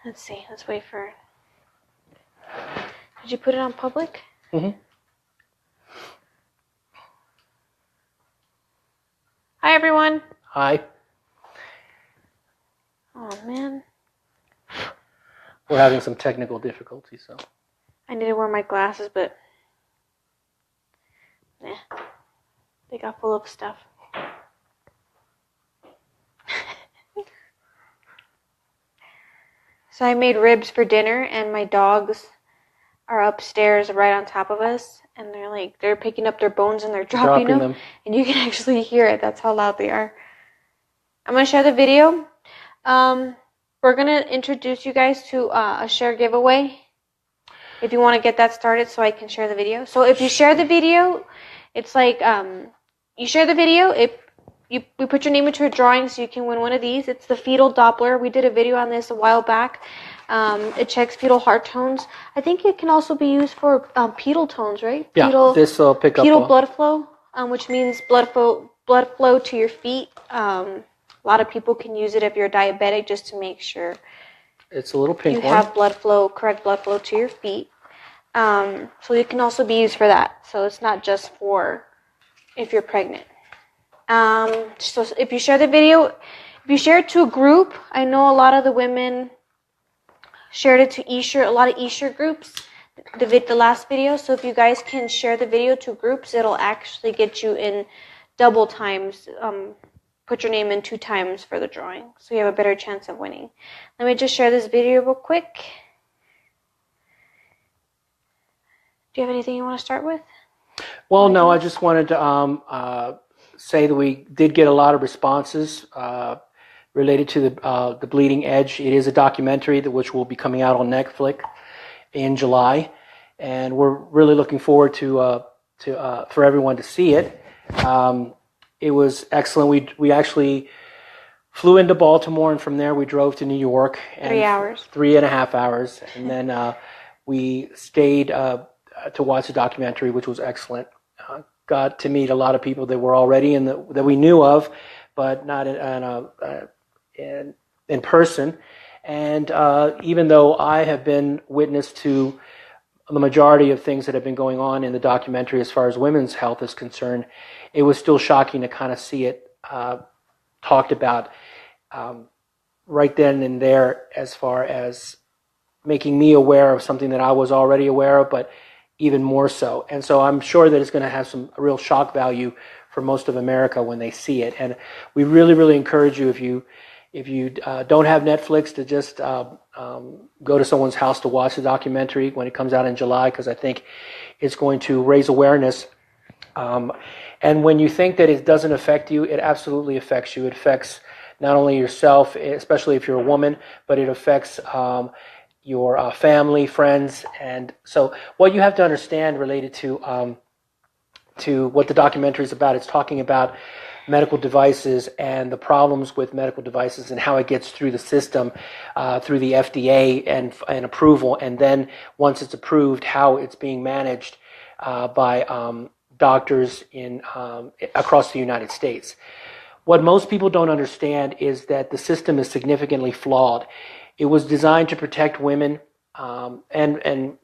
Let's see. Let's wait for it. Did you put it on public? Mm-hmm. Hi, everyone. Hi. Oh, man. We're having some technical difficulties, so. I need to wear my glasses, but they got full of stuff. So I made ribs for dinner, and my dogs are upstairs right on top of us, and they're picking up their bones and they're dropping them, and you can actually hear it. That's how loud they are. I'm going to share the video. We're going to introduce you guys to a share giveaway if you want to get that started so I can share the video. So if you share the video, it's like you share the video, we put your name into a drawing so you can win one of these. It's the Fetal Doppler. We did a video on this a while back. It checks fetal heart tones. I think it can also be used for pedal tones, right? Yeah, this will pick up pedal blood flow, which means blood flow to your feet. A lot of people can use it if you're diabetic, just to make sure it's a little pink you have correct blood flow to your feet. So it can also be used for that. So it's not just for if you're pregnant. So if you share the video, if you share it to a group, I know a lot of the women shared it to Esure, a lot of Esure groups, the last video. So if you guys can share the video to groups, it'll actually get you in double times, put your name in 2 times for the drawing. So you have a better chance of winning. Let me just share this video real quick. Do you have anything you want to start with? Well, no, I just wanted to say that we did get a lot of responses related to the Bleeding Edge. It is a documentary which will be coming out on Netflix in July, and we're really looking forward to for everyone to see it. It was excellent. We actually flew into Baltimore, and from there we drove to New York. 3 hours. 3.5 hours, and then we stayed to watch the documentary, which was excellent. Got to meet a lot of people that were already that we knew of, but not in person. And even though I have been witness to the majority of things that have been going on in the documentary as far as women's health is concerned, it was still shocking to kind of see it talked about right then and there, as far as making me aware of something that I was already aware of, but even more so. And so I'm sure that it's going to have some real shock value for most of America when they see it. And we really, really encourage you, if you don't have Netflix, to just go to someone's house to watch the documentary when it comes out in July, because I think it's going to raise awareness. And when you think that it doesn't affect you, it absolutely affects you. It affects not only yourself, especially if you're a woman, but it affects your family, friends. And so what you have to understand related to what the documentary is about, it's talking about medical devices and the problems with medical devices and how it gets through the system, through the FDA and approval. And then once it's approved, how it's being managed by doctors across the United States. What most people don't understand is that the system is significantly flawed. It was designed to protect women and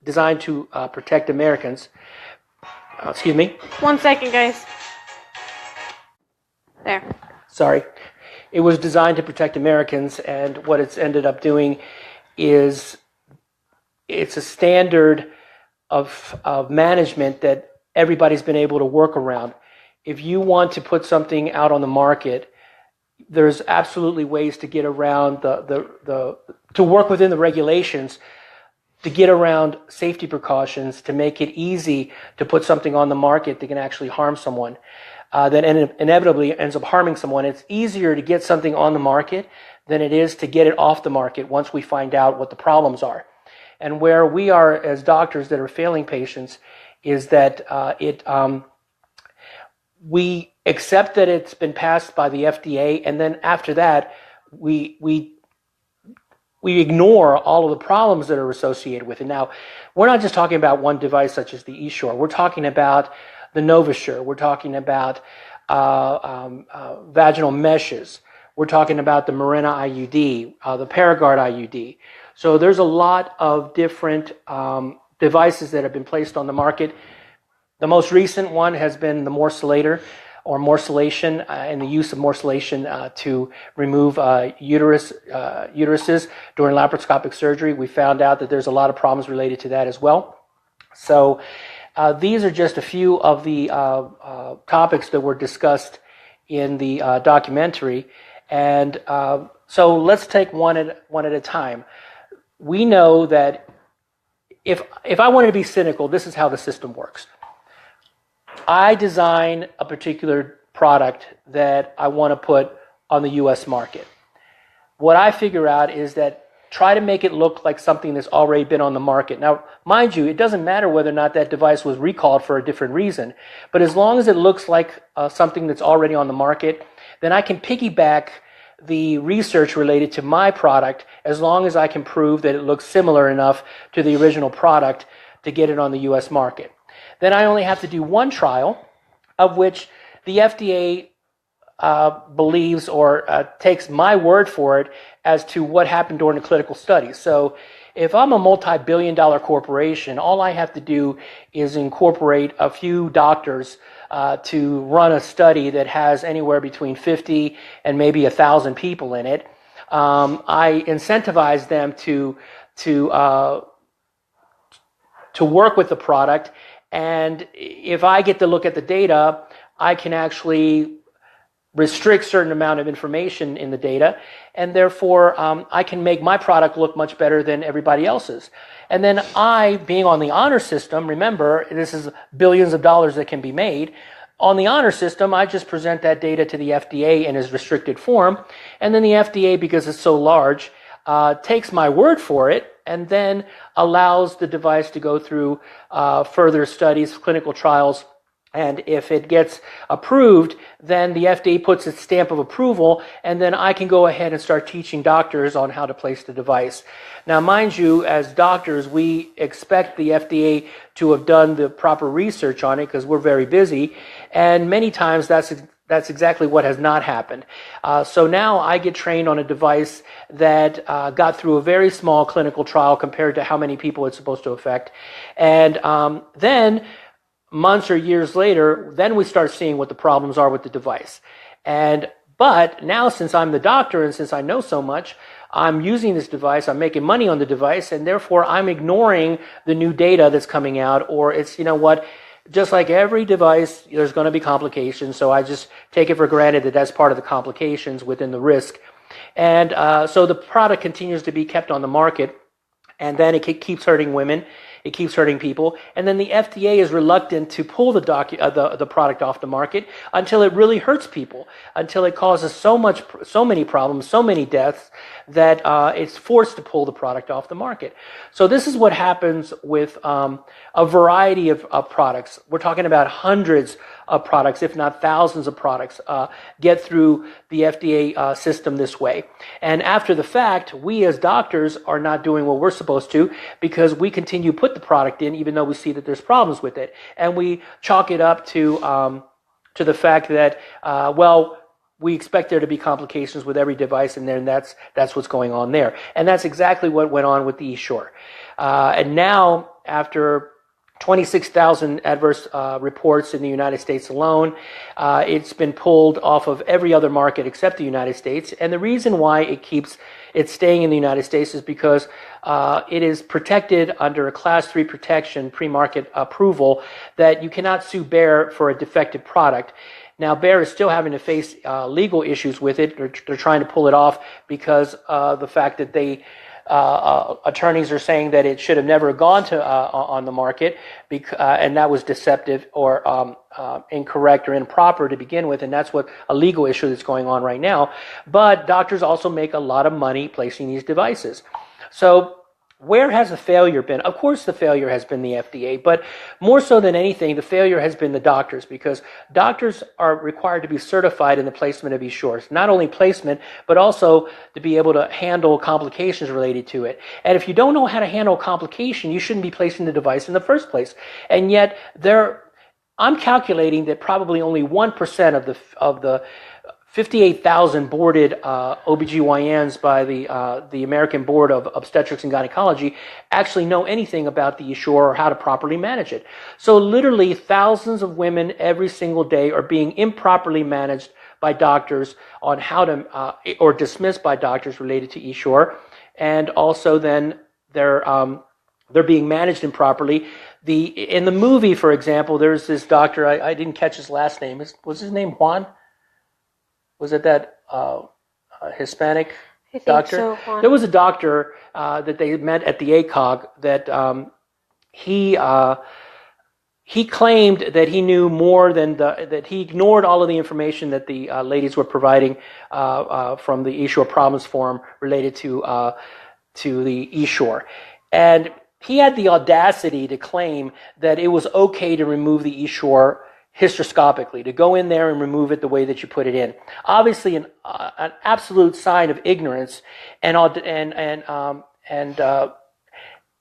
designed to protect Americans. Excuse me. 1 second, guys. There. Sorry. It was designed to protect Americans, and what it's ended up doing is it's a standard of management that everybody's been able to work around. If you want to put something out on the market, there's absolutely ways to get around to work within the regulations, to get around safety precautions, to make it easy to put something on the market that can actually harm someone, that inevitably ends up harming someone. It's easier to get something on the market than it is to get it off the market once we find out what the problems are. And where we are as doctors that are failing patients is that we accept that it's been passed by the FDA, and then after that, we ignore all of the problems that are associated with it. Now, we're not just talking about one device such as the Esure. We're talking about the Novoa. We're talking about vaginal meshes. We're talking about the Mirena IUD, the Paragard IUD. So there's a lot of different devices that have been placed on the market. The most recent one has been the morcellator or morcellation, and the use of morcellation to remove uteruses during laparoscopic surgery. We found out that there's a lot of problems related to that as well. So these are just a few of the topics that were discussed in the documentary. And so let's take one at a time. We know that if I wanted to be cynical, this is how the system works. I design a particular product that I want to put on the U.S. market. What I figure out is that try to make it look like something that's already been on the market. Now, mind you, it doesn't matter whether or not that device was recalled for a different reason, but as long as it looks like something that's already on the market, then I can piggyback the research related to my product as long as I can prove that it looks similar enough to the original product to get it on the U.S. market. Then I only have to do one trial, of which the FDA believes or takes my word for it as to what happened during the clinical study. So if I'm a multi-billion-dollar corporation, all I have to do is incorporate a few doctors to run a study that has anywhere between 50 and maybe 1,000 people in it. I incentivize them to work with the product, and if I get to look at the data, I can actually restrict certain amount of information in the data, and therefore I can make my product look much better than everybody else's. And then I, being on the honor system, remember, this is billions of dollars that can be made. On the honor system, I just present that data to the FDA in its restricted form, and then the FDA, because it's so large, takes my word for it, and then allows the device to go through further studies, clinical trials. And if it gets approved, then the FDA puts its stamp of approval, and then I can go ahead and start teaching doctors on how to place the device. Now, mind you, as doctors, we expect the FDA to have done the proper research on it because we're very busy, and many times that's exactly what has not happened. So now I get trained on a device that got through a very small clinical trial compared to how many people it's supposed to affect. And then months or years later, then we start seeing what the problems are with the device. But now, since I'm the doctor and since I know so much, I'm using this device, I'm making money on the device, and therefore I'm ignoring the new data that's coming out, or it's, you know what, just like every device, there's going to be complications, so I just take it for granted that that's part of the complications within the risk. And so the product continues to be kept on the market, and then it keeps hurting women, it keeps hurting people, and then the FDA is reluctant to pull the product off the market until it really hurts people, until it causes so many problems, so many deaths, that it's forced to pull the product off the market. So this is what happens with a variety of products. We're talking about hundreds of products, if not thousands of products, get through the FDA system this way. And after the fact, we as doctors are not doing what we're supposed to, because we continue to put the product in even though we see that there's problems with it. And we chalk it up to the fact that, we expect there to be complications with every device, and then that's what's going on there. And that's exactly what went on with the Esure. And now, after 26,000 adverse reports in the United States alone, it's been pulled off of every other market except the United States. And the reason why it's staying in the United States is because it is protected under a Class 3 protection, pre-market approval, that you cannot sue Bayer for a defective product. Now, Bayer is still having to face legal issues with it. They're trying to pull it off because of the fact that attorneys are saying that it should have never gone to on the market, and that was deceptive or incorrect or improper to begin with, and that's what a legal issue that's going on right now. But doctors also make a lot of money placing these devices. So where has the failure been? Of course the failure has been the FDA, but more so than anything, the failure has been the doctors, because doctors are required to be certified in the placement of Esure. Not only placement, but also to be able to handle complications related to it. And if you don't know how to handle complication, you shouldn't be placing the device in the first place. And yet, I'm calculating that probably only 1% of the 58,000 boarded OBGYNs by the American Board of Obstetrics and Gynecology actually know anything about the Esure or how to properly manage it. So literally thousands of women every single day are being improperly managed by doctors on how to, or dismissed by doctors related to Esure, and also then they're being managed improperly. In the movie, for example, there's this doctor, I didn't catch his last name. Was his name Juan? Was it that Hispanic doctor? So, Juan. There was a doctor that they met at the ACOG that he claimed that he knew more than that he ignored all of the information that the ladies were providing from the Esure Problems Forum related to the Esure. And he had the audacity to claim that it was okay to remove the Esure hysteroscopically, to go in there and remove it the way that you put it in. Obviously, an absolute sign of ignorance, and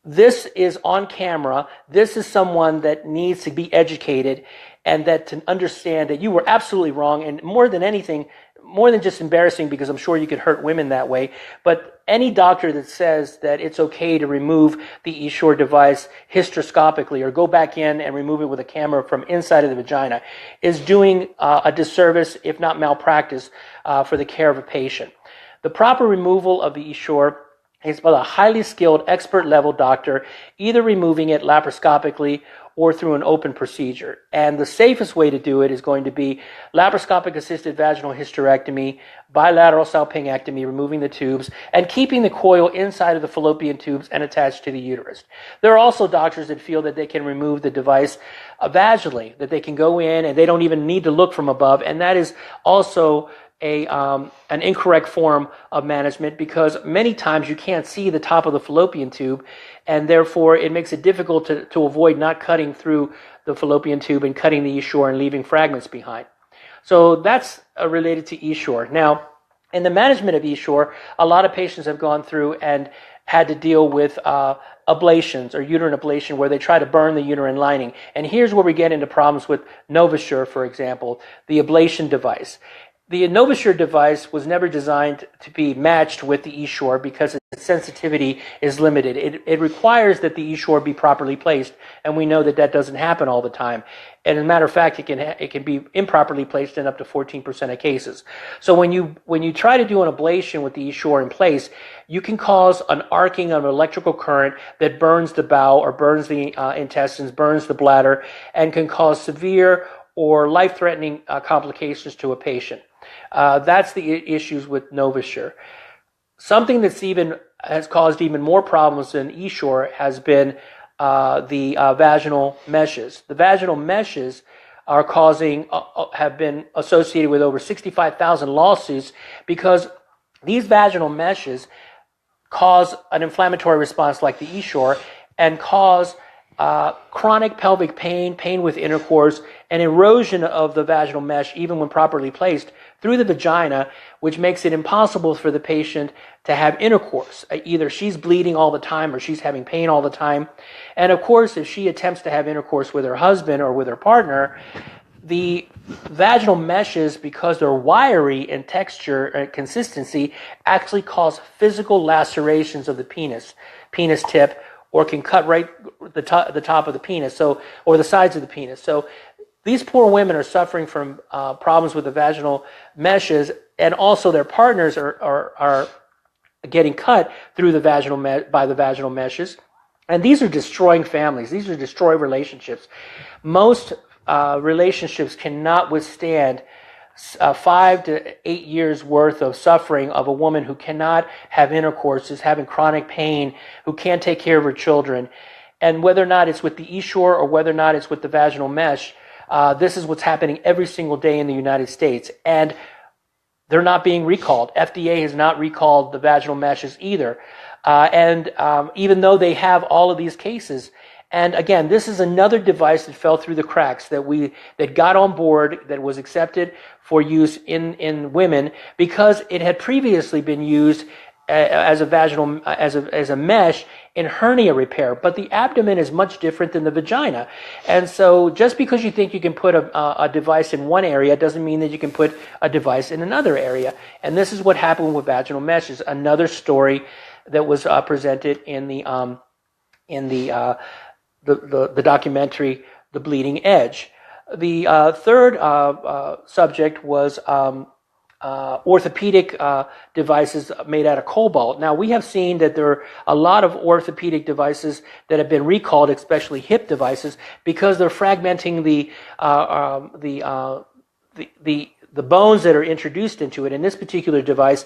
this is on camera. This is someone that needs to be educated, and that to understand that you were absolutely wrong, and more than anything, more than just embarrassing, because I'm sure you could hurt women that way, but any doctor that says that it's okay to remove the Esure device hysteroscopically or go back in and remove it with a camera from inside of the vagina is doing a disservice, if not malpractice, for the care of a patient. The proper removal of the Esure is by a highly skilled, expert-level doctor, either removing it laparoscopically or through an open procedure. And the safest way to do it is going to be laparoscopic-assisted vaginal hysterectomy, bilateral salpingectomy, removing the tubes, and keeping the coil inside of the fallopian tubes and attached to the uterus. There are also doctors that feel that they can remove the device vaginally, that they can go in and they don't even need to look from above, and that is also an incorrect form of management, because many times you can't see the top of the fallopian tube, and therefore it makes it difficult to avoid not cutting through the fallopian tube and cutting the Esure and leaving fragments behind. So that's related to Esure. Now, in the management of Esure, a lot of patients have gone through and had to deal with ablations or uterine ablation, where they try to burn the uterine lining. And here's where we get into problems with Novoa, for example, the ablation device. The Novoa device was never designed to be matched with the Esure because its sensitivity is limited. It requires that the Esure be properly placed, and we know that that doesn't happen all the time. And as a matter of fact, it can be improperly placed in up to 14% of cases. So when you try to do an ablation with the Esure in place, you can cause an arcing of electrical current that burns the bowel or burns the intestines, burns the bladder, and can cause severe or life-threatening complications to a patient. That's the issues with Novoa. Something that's has caused even more problems than Esure has been the vaginal meshes. The vaginal meshes have been associated with over 65,000 lawsuits, because these vaginal meshes cause an inflammatory response like the Esure, and cause chronic pelvic pain with intercourse, and erosion of the vaginal mesh, even when properly placed, through the vagina, which makes it impossible for the patient to have intercourse. Either she's bleeding all the time or she's having pain all the time. And of course, if she attempts to have intercourse with her husband or with her partner, the vaginal meshes, because they're wiry in texture and consistency, actually cause physical lacerations of the penis tip, or can cut right the top of the penis, or the sides of the penis. So these poor women are suffering from problems with the vaginal meshes, and also their partners are getting cut through the by the vaginal meshes. And these are destroying families. These are destroying relationships. Most relationships cannot withstand 5 to 8 years worth of suffering of a woman who cannot have intercourse, is having chronic pain, who can't take care of her children. And whether or not it's with the Esure or whether or not it's with the vaginal mesh, this is what's happening every single day in the United States. And they're not being recalled. FDA has not recalled the vaginal meshes either. Even though they have all of these cases. And again, this is another device that fell through the cracks, that got on board, that was accepted for use in women, because it had previously been used as a vaginal as a mesh in hernia repair, but the abdomen is much different than the vagina. And so just because you think you can put a device in one area doesn't mean that you can put a device in another area. And this is what happened with vaginal meshes. Another story that was presented in the documentary The Bleeding Edge. The third subject was orthopedic devices made out of cobalt. Now, we have seen that there are a lot of orthopedic devices that have been recalled, especially hip devices, because they're fragmenting the bones that are introduced into it. In this particular device,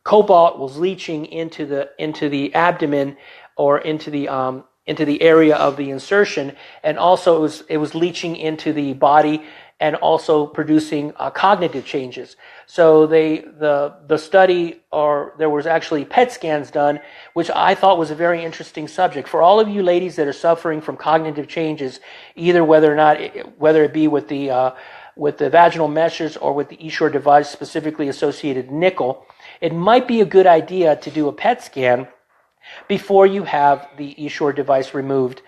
cobalt was leaching into the abdomen or into the area of the insertion, and also it was leaching into the body and also producing cognitive changes. So the study, or there was actually PET scans done, which I thought was a very interesting subject. For all of you ladies that are suffering from cognitive changes, either whether it be with the vaginal meshes or with the Esure device, specifically associated nickel, it might be a good idea to do a PET scan before you have the Esure device removed,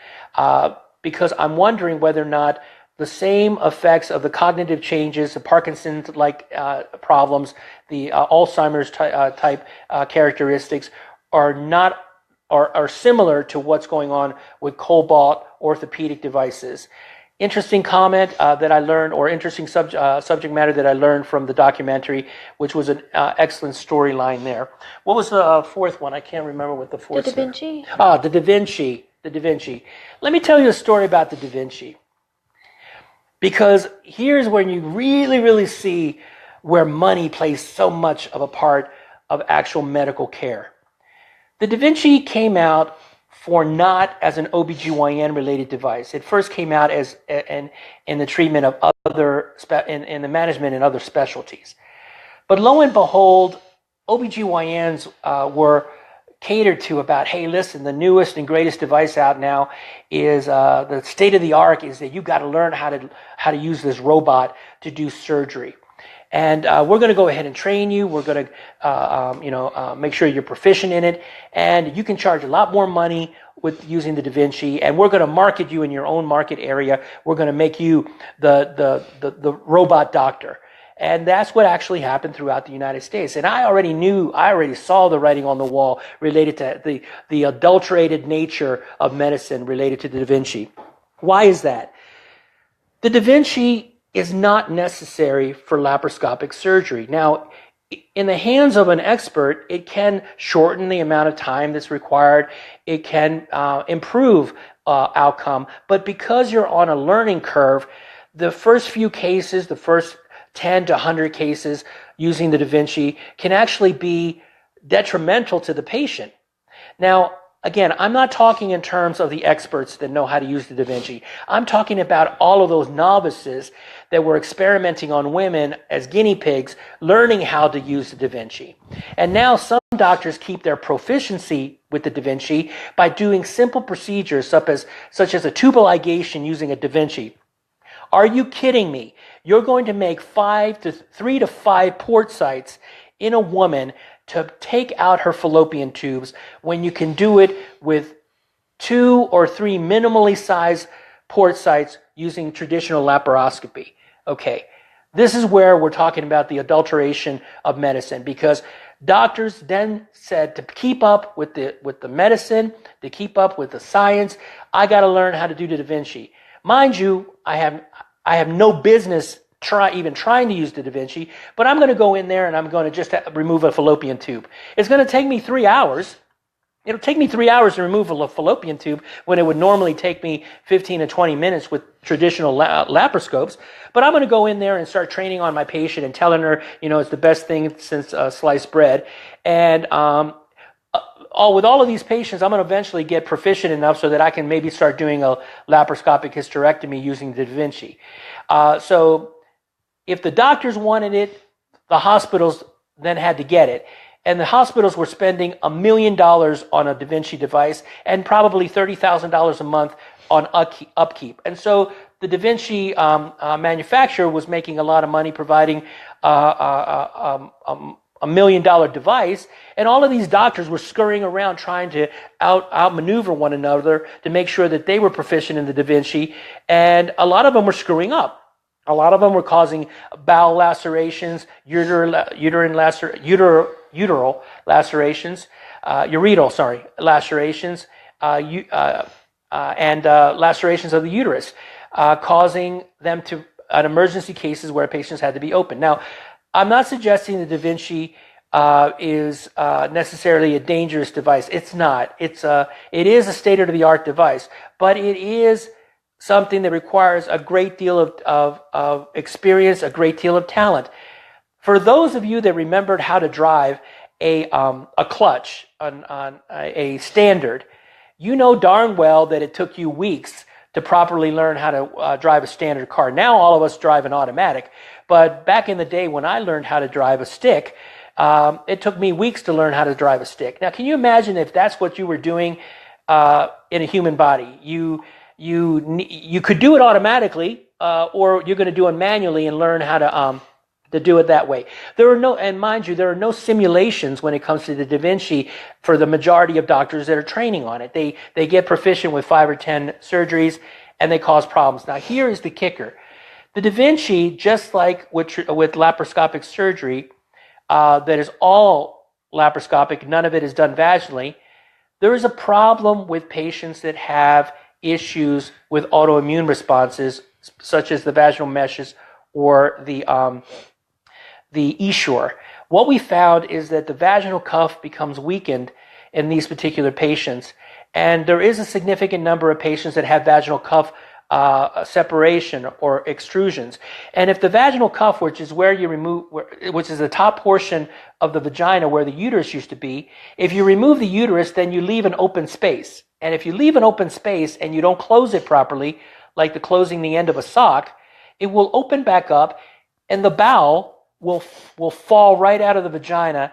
because I'm wondering whether or not the same effects of the cognitive changes, the Parkinson's-like problems, the Alzheimer's type characteristics are similar to what's going on with cobalt orthopedic devices. Interesting comment that I learned, or interesting subject matter that I learned from the documentary, which was an excellent storyline there. What was the fourth one? I can't remember what the fourth. The DaVinci. The DaVinci. The DaVinci. Let me tell you a story about the DaVinci. Because here's when you really, really see where money plays so much of a part of actual medical care. The DaVinci came out not as an OBGYN related device. It first came out as in the treatment of in the management in other specialties. But lo and behold, OBGYNs were catered to about, hey, listen, the newest and greatest device out now is the state of the art is that you got to learn how to use this robot to do surgery. And we're going to go ahead and train you. We're going to, make sure you're proficient in it, and you can charge a lot more money with using the DaVinci. And we're going to market you in your own market area. We're going to make you the robot doctor. And that's what actually happened throughout the United States. And I already saw the writing on the wall related to the adulterated nature of medicine related to the DaVinci. Why is that? The DaVinci is not necessary for laparoscopic surgery. Now, in the hands of an expert, it can shorten the amount of time that's required. It can improve outcome. But because you're on a learning curve, the first few cases, the first 10 to 100 cases using the DaVinci can actually be detrimental to the patient. Now, again, I'm not talking in terms of the experts that know how to use the DaVinci. I'm talking about all of those novices that were experimenting on women as guinea pigs, learning how to use the DaVinci. And now some doctors keep their proficiency with the DaVinci by doing simple procedures such as a tubal ligation using a DaVinci. Are you kidding me? You're going to make 3 to 5 port sites in a woman to take out her fallopian tubes when you can do it with 2 or 3 minimally sized port sites using traditional laparoscopy. Okay, this is where we're talking about the adulteration of medicine, because doctors then said to keep up with the medicine, to keep up with the science, I got to learn how to do the DaVinci. Mind you, I have no business even trying to use the DaVinci, but I'm going to go in there and I'm going to just remove a fallopian tube. It's going to take me 3 hours. It'll take me 3 hours to remove a fallopian tube when it would normally take me 15 to 20 minutes with traditional laparoscopes. But I'm going to go in there and start training on my patient and telling her, it's the best thing since sliced bread. And with all of these patients, I'm going to eventually get proficient enough so that I can maybe start doing a laparoscopic hysterectomy using the DaVinci. So if the doctors wanted it, the hospitals then had to get it. And the hospitals were spending $1 million on a DaVinci device and probably $30,000 a month on upkeep. And so the DaVinci manufacturer was making a lot of money providing a $1 million device, and all of these doctors were scurrying around trying to outmaneuver one another to make sure that they were proficient in the DaVinci, and a lot of them were screwing up. A lot of them were causing bowel lacerations, uteral lacerations, lacerations, and lacerations of the uterus, causing them to, in emergency cases where patients had to be open. Now, I'm not suggesting the DaVinci is necessarily a dangerous device. It's not. It is a state-of-the-art device, but it is something that requires a great deal of experience, a great deal of talent. For those of you that remembered how to drive a clutch on a standard, you know darn well that it took you weeks to properly learn how to drive a standard car. Now all of us drive an automatic, but back in the day when I learned how to drive a stick, it took me weeks to learn how to drive a stick. Now, can you imagine if that's what you were doing in a human body? You could do it automatically, or you're going to do it manually and learn how to do it that way. And mind you, there are no simulations when it comes to the DaVinci for the majority of doctors that are training on it. They get proficient with 5 or 10 surgeries, and they cause problems. Now, here is the kicker. The DaVinci, just like with laparoscopic surgery, that is all laparoscopic, none of it is done vaginally, there is a problem with patients that have issues with autoimmune responses, such as the vaginal meshes or the Esure. What we found is that the vaginal cuff becomes weakened in these particular patients, and there is a significant number of patients that have vaginal cuff separation or extrusions. And if the vaginal cuff, which is where you remove, which is the top portion of the vagina where the uterus used to be, if you remove the uterus, then you leave an open space. And if you leave an open space and you don't close it properly, like closing the end of a sock, it will open back up, and the bowel will fall right out of the vagina,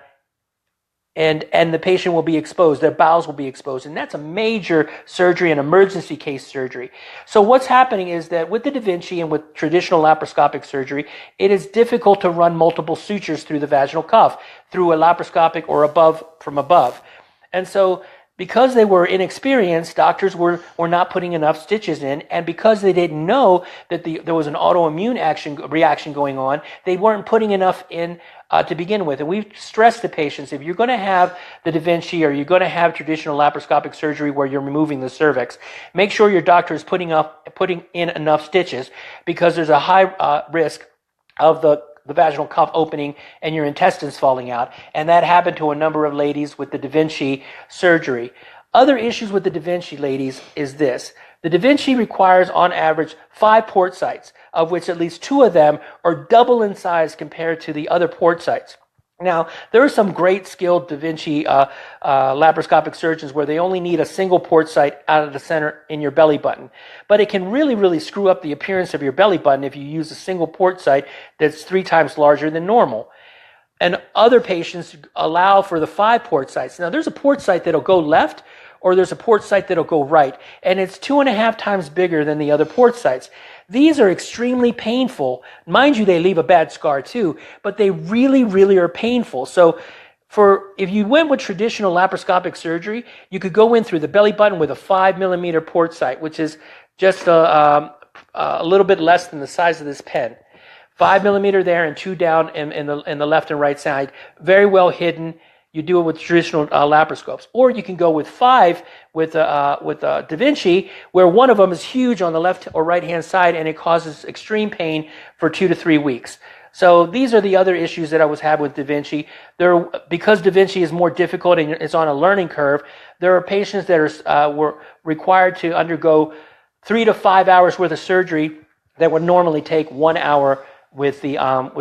and the patient will be exposed. Their bowels will be exposed, and that's a major surgery, an emergency case surgery. So what's happening is that with the DaVinci and with traditional laparoscopic surgery, it is difficult to run multiple sutures through the vaginal cuff, through a laparoscopic or from above. And so because they were inexperienced, doctors were not putting enough stitches in, and because they didn't know that there was an autoimmune reaction going on, they weren't putting enough in to begin with. And we've stressed to patients, if you're going to have the DaVinci or you're going to have traditional laparoscopic surgery where you're removing the cervix, make sure your doctor is putting in enough stitches, because there's a high risk of the vaginal cuff opening and your intestines falling out. And that happened to a number of ladies with the DaVinci surgery. Other issues with the DaVinci, ladies, is this. The DaVinci requires, on average, 5 port sites, of which at least 2 of them are double in size compared to the other port sites. Now, there are some great skilled DaVinci laparoscopic surgeons where they only need a single port site out of the center in your belly button. But it can really, really screw up the appearance of your belly button if you use a single port site that's 3 times larger than normal. And other patients allow for the 5 port sites. Now, there's a port site that'll go left, or there's a port site that'll go right, and it's 2.5 times bigger than the other port sites. These are extremely painful. Mind you, they leave a bad scar too, but they really, really are painful. So if you went with traditional laparoscopic surgery, you could go in through the belly button with a 5 millimeter port site, which is just a little bit less than the size of this pen. 5 millimeter there and 2 down in the left and right side. Very well hidden. You do it with traditional laparoscopes. Or you can go with 5 with DaVinci, where one of them is huge on the left or right-hand side, and it causes extreme pain for 2 to 3 weeks. So these are the other issues that I was having with DaVinci. Because DaVinci is more difficult and it's on a learning curve, there are patients that were required to undergo 3 to 5 hours worth of surgery that would normally take 1 hour with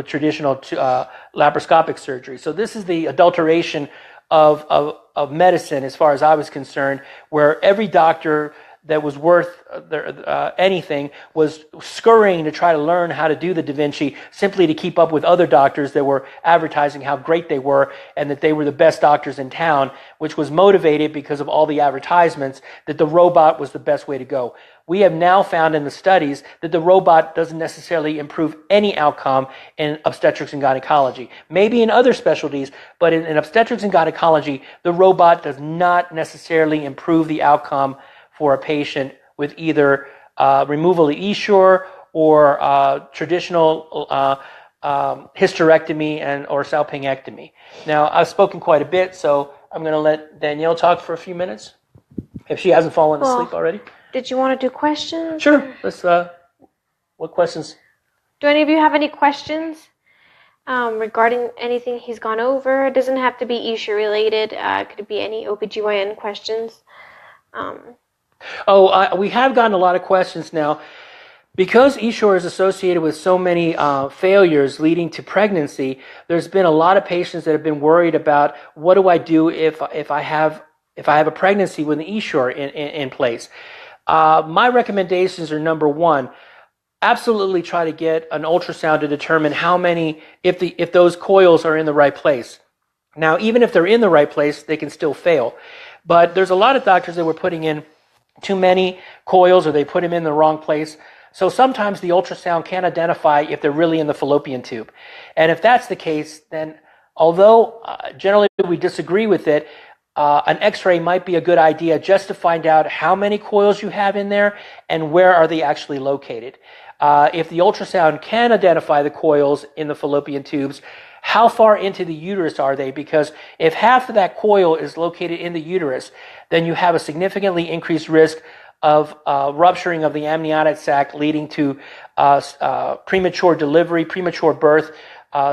traditional laparoscopic surgery. So this is the adulteration of medicine as far as I was concerned, where every doctor that was worth anything was scurrying to try to learn how to do the DaVinci simply to keep up with other doctors that were advertising how great they were and that they were the best doctors in town, which was motivated because of all the advertisements that the robot was the best way to go. We have now found in the studies that the robot doesn't necessarily improve any outcome in obstetrics and gynecology. Maybe in other specialties, but in obstetrics and gynecology, the robot does not necessarily improve the outcome for a patient with either removal of Esure or traditional hysterectomy or salpingectomy. Now, I've spoken quite a bit, so I'm going to let Danielle talk for a few minutes, if she hasn't fallen asleep already. Did you want to do questions? Sure. Let's. What questions? Do any of you have any questions regarding anything he's gone over? It doesn't have to be Esure related. Could be any OBGYN questions. We have gotten a lot of questions now. Because Esure is associated with so many failures leading to pregnancy, there's been a lot of patients that have been worried about what do I do if I have a pregnancy with an Esure in place. My recommendations are, number one, absolutely try to get an ultrasound to determine how many, if those coils are in the right place. Now, even if they're in the right place, they can still fail. But there's a lot of doctors that were putting in too many coils or they put them in the wrong place. So sometimes the ultrasound can't identify if they're really in the fallopian tube. And if that's the case, then although generally we disagree with it, an x-ray might be a good idea just to find out how many coils you have in there and where are they actually located. If the ultrasound can identify the coils in the fallopian tubes, how far into the uterus are they? Because if half of that coil is located in the uterus, then you have a significantly increased risk of rupturing of the amniotic sac, leading to premature delivery, premature birth,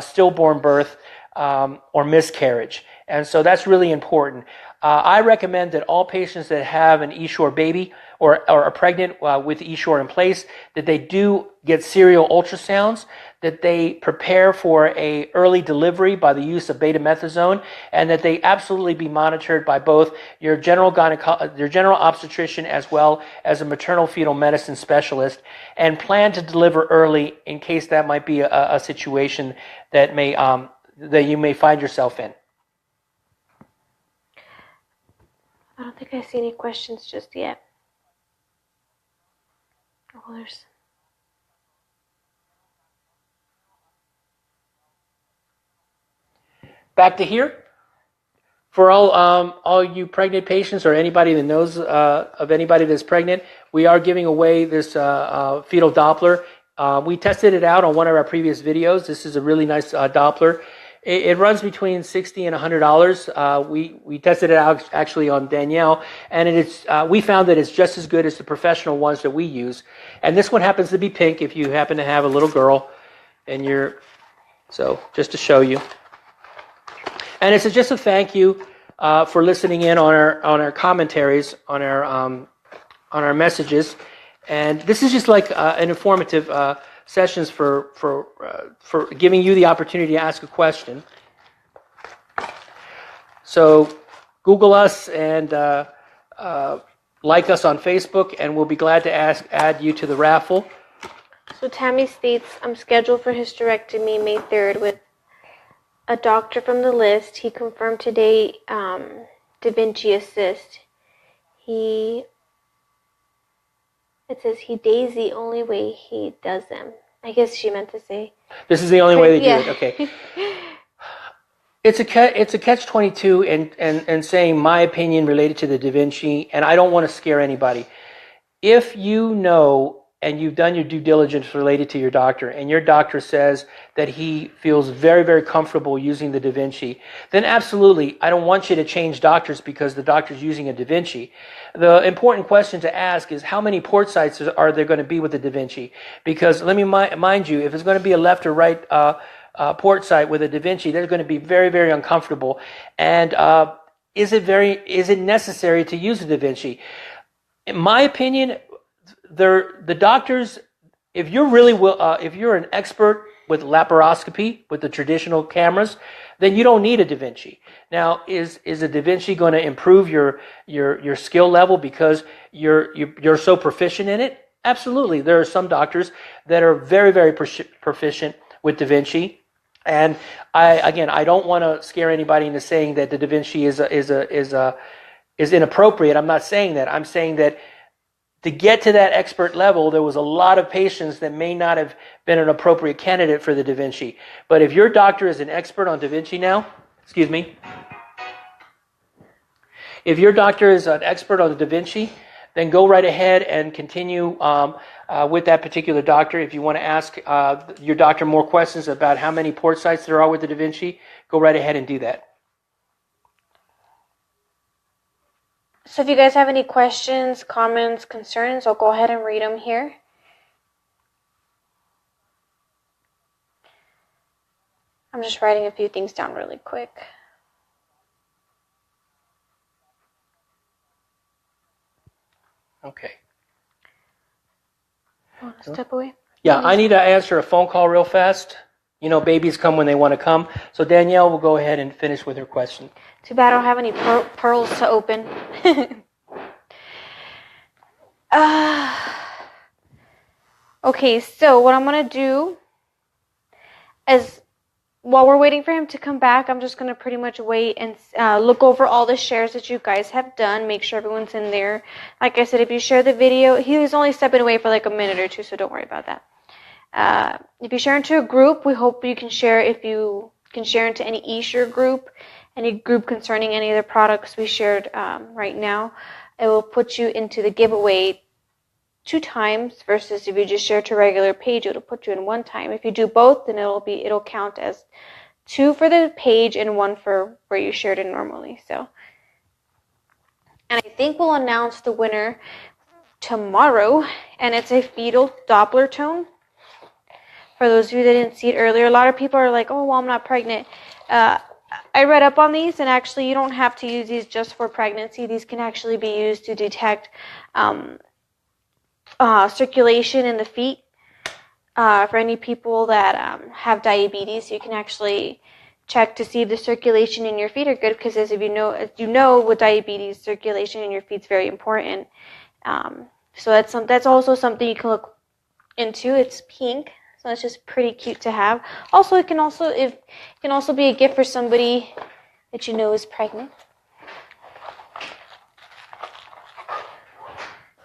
stillborn birth, or miscarriage. And so that's really important. I recommend that all patients that have an Esure baby or are pregnant with Esure in place, that they do get serial ultrasounds, that they prepare for an early delivery by the use of betamethasone, and that they absolutely be monitored by both your general obstetrician as well as a maternal fetal medicine specialist, and plan to deliver early in case that might be a situation that you may find yourself in. I don't think I see any questions just yet. Oh, there's... Back to here. For all you pregnant patients or anybody that knows of anybody that's pregnant, we are giving away this Fetal Doppler. We tested it out on one of our previous videos. This is a really nice Doppler. It runs between $60 and $100. We tested it out actually on Danielle, and we found that it's just as good as the professional ones that we use. And this one happens to be pink if you happen to have a little girl, and so just to show you. And it's just a thank you for listening in on our commentaries, on our messages. And this is just like an informative sessions for giving you the opportunity to ask a question. So Google us and like us on Facebook, and we'll be glad to add you to the raffle. So Tammy states, I'm scheduled for hysterectomy May 3rd with a doctor from the list. He confirmed today DaVinci Assist. It says he days the only way he does them. I guess she meant to say. This is the only way they do it. Okay. It's a catch-22 and saying my opinion related to the DaVinci, and I don't want to scare anybody. If you know and you've done your due diligence related to your doctor, and your doctor says that he feels very, very comfortable using the DaVinci, then absolutely, I don't want you to change doctors because the doctor's using a DaVinci. The important question to ask is how many port sites are there going to be with the DaVinci? Because let me mind you, if it's going to be a left or right port site with a DaVinci, they're going to be very, very uncomfortable. And is it necessary to use a DaVinci? In my opinion, the doctors, if you're an expert with laparoscopy, with the traditional cameras, then you don't need a DaVinci. Now, is a DaVinci going to improve your skill level because you're so proficient in it? Absolutely. There are some doctors that are very, very proficient with DaVinci. And I don't want to scare anybody into saying that the DaVinci is inappropriate. I'm not saying that. I'm saying that to get to that expert level, there was a lot of patients that may not have been an appropriate candidate for the DaVinci. But if your doctor is an expert on DaVinci now, excuse me, if your doctor is an expert on the DaVinci, then go right ahead and continue with that particular doctor. If you want to ask your doctor more questions about how many port sites there are with the DaVinci, go right ahead and do that. So if you guys have any questions, comments, concerns, I'll go ahead and read them here. I'm just writing a few things down really quick. Okay. Want to step away? Yeah, I need to answer a phone call real fast. You know, babies come when they want to come. So Danielle will go ahead and finish with her question. Too bad I don't have any pearls to open. Okay, so what I'm going to do is, while we're waiting for him to come back, I'm just going to pretty much wait and look over all the shares that you guys have done, make sure everyone's in there. Like I said, if you share the video, he was only stepping away for like a minute or two, so don't worry about that. If you share into a group, we hope you can share, if you can share into any Esure group, any group concerning any of the products we shared right now. It will put you into the giveaway 2 times versus if you just share to a regular page, it'll put you in 1 time. If you do both, then it'll count as 2 for the page and 1 for where you shared it normally. So, and I think we'll announce the winner tomorrow, and it's a fetal Doppler tone. For those of you that didn't see it earlier, a lot of people are like, oh, well, I'm not pregnant. I read up on these, and actually you don't have to use these just for pregnancy. These can actually be used to detect circulation in the feet. For any people that have diabetes, you can actually check to see if the circulation in your feet are good, because as you know, with diabetes, circulation in your feet is very important. So that's also something you can look into. It's pink. So it's just pretty cute to have. Also, it can also be a gift for somebody that you know is pregnant.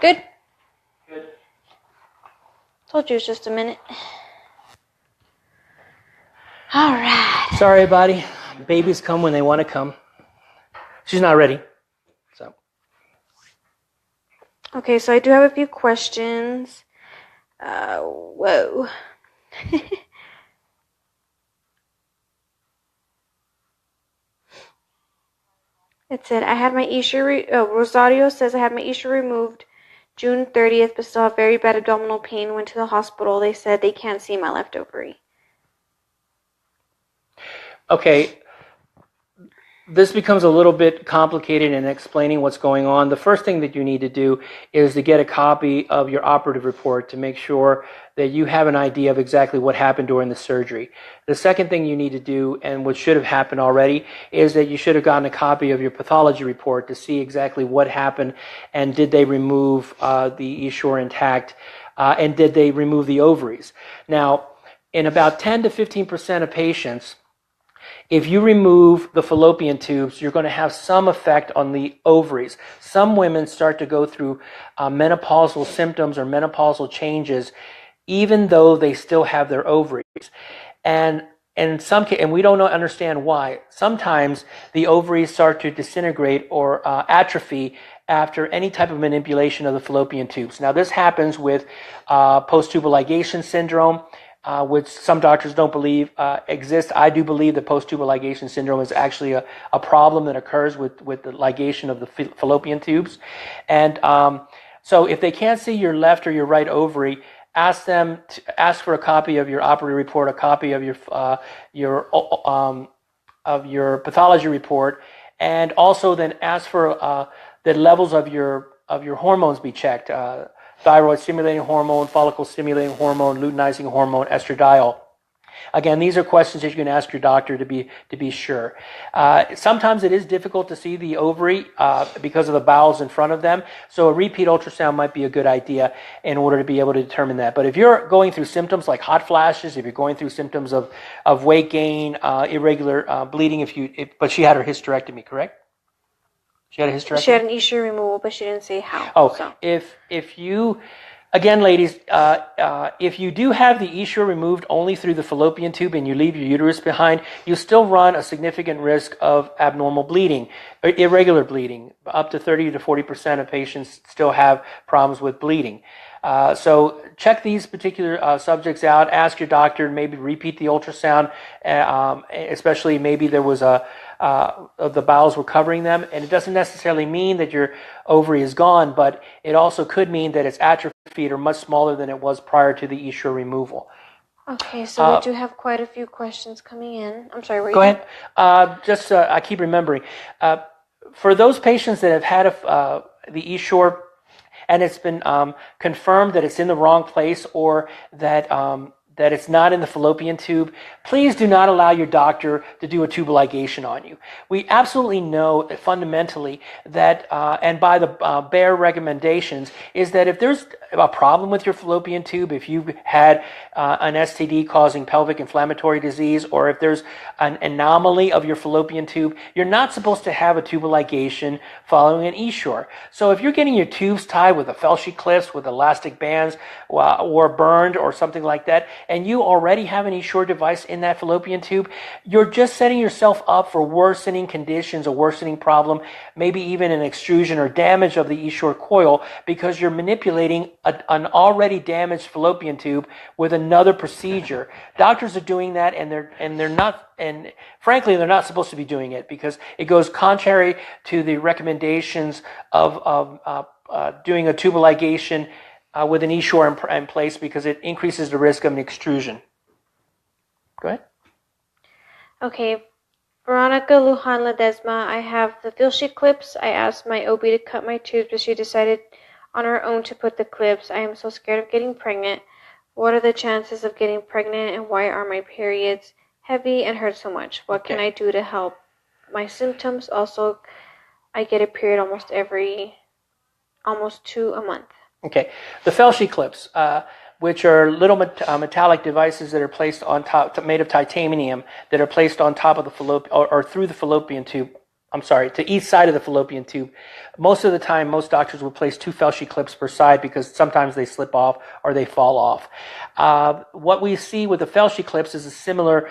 Good? Good. Told you it was just a minute. All right. Sorry, everybody. Babies come when they want to come. She's not ready. So. Okay, so I do have a few questions. Whoa. It said, I had my Esure, Rosario says, I had my Esure removed June 30th, but still have very bad abdominal pain. Went to the hospital. They said they can't see my left ovary. Okay. This becomes a little bit complicated in explaining what's going on. The first thing that you need to do is to get a copy of your operative report to make sure that you have an idea of exactly what happened during the surgery. The second thing you need to do, and what should have happened already, is that you should have gotten a copy of your pathology report to see exactly what happened, and did they remove the Esure intact, and did they remove the ovaries. Now, in about 10 to 15% of patients, if you remove the fallopian tubes, you're going to have some effect on the ovaries. Some women start to go through menopausal symptoms or menopausal changes, even though they still have their ovaries. And in some cases, and we don't understand why, sometimes the ovaries start to disintegrate or atrophy after any type of manipulation of the fallopian tubes. Now, this happens with post-tubal ligation syndrome, which some doctors don't believe exists. I do believe that post-tubal ligation syndrome is actually a problem that occurs with the ligation of the fallopian tubes. And so if they can't see your left or your right ovary, ask for a copy of your operative report, a copy of your pathology report, and also then ask for the levels of your hormones be checked. Thyroid stimulating hormone, follicle stimulating hormone, luteinizing hormone, estradiol. Again, these are questions that you can ask your doctor to be sure. Sometimes it is difficult to see the ovary because of the bowels in front of them, so a repeat ultrasound might be a good idea in order to be able to determine that. But if you're going through symptoms like hot flashes, if you're going through symptoms of weight gain, irregular bleeding, but she had her hysterectomy, correct? She had a hysterectomy? She had an Esure removal, but she didn't say how. Oh, so. if you, again, ladies, if you do have the Esure removed only through the fallopian tube and you leave your uterus behind, you still run a significant risk of abnormal bleeding, irregular bleeding. Up to 30 to 40% of patients still have problems with bleeding. So check these particular subjects out. Ask your doctor, maybe repeat the ultrasound, especially maybe there was the bowels were covering them, and it doesn't necessarily mean that your ovary is gone, but it also could mean that it's atrophied or much smaller than it was prior to the Esure removal. Okay, so we do have quite a few questions coming in. I'm sorry, go ahead. I keep remembering. For those patients that have had the Esure and it's been confirmed that it's in the wrong place or that it's not in the fallopian tube, please do not allow your doctor to do a tubal ligation on you. We absolutely know that fundamentally that, and by the bare recommendations, is that if there's a problem with your fallopian tube, if you've had an STD causing pelvic inflammatory disease, or if there's an anomaly of your fallopian tube, you're not supposed to have a tubal ligation following an Esure. So if you're getting your tubes tied with a Felshi clips, with elastic bands, or burned or something like that, and you already have an Esure device in that fallopian tube, you're just setting yourself up for worsening conditions, a worsening problem, maybe even an extrusion or damage of the Esure coil, because you're manipulating an already damaged fallopian tube with another procedure. Doctors are doing that, and frankly, they're not supposed to be doing it because it goes contrary to the recommendations of doing a tubal ligation with an Esure in place, because it increases the risk of an extrusion. Go ahead. Okay. Veronica Lujan Ledesma, I have the Filshi clips. I asked my OB to cut my tubes, but she decided on her own to put the clips. I am so scared of getting pregnant. What are the chances of getting pregnant, and why are my periods heavy and hurt so much? What can I do to help my symptoms? Also, I get a period almost 2 a month. Okay, the Felshi clips, which are little metallic devices that are placed on top, made of titanium, that are placed on top of the fallopian, or through the fallopian tube. I'm sorry, to each side of the fallopian tube. Most of the time, most doctors will place 2 Felshi clips per side because sometimes they slip off or they fall off. What we see with the Felshi clips is a similar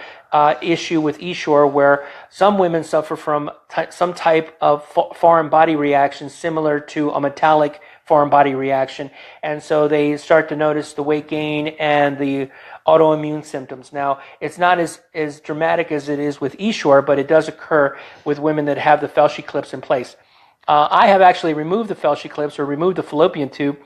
issue with Esure, where some women suffer from some type of foreign body reaction similar to a metallic foreign body reaction, and so they start to notice the weight gain and the autoimmune symptoms. Now, it's not as dramatic as it is with Esure, but it does occur with women that have the Felshi clips in place. I have actually removed the Felshi clips, or removed the fallopian tube,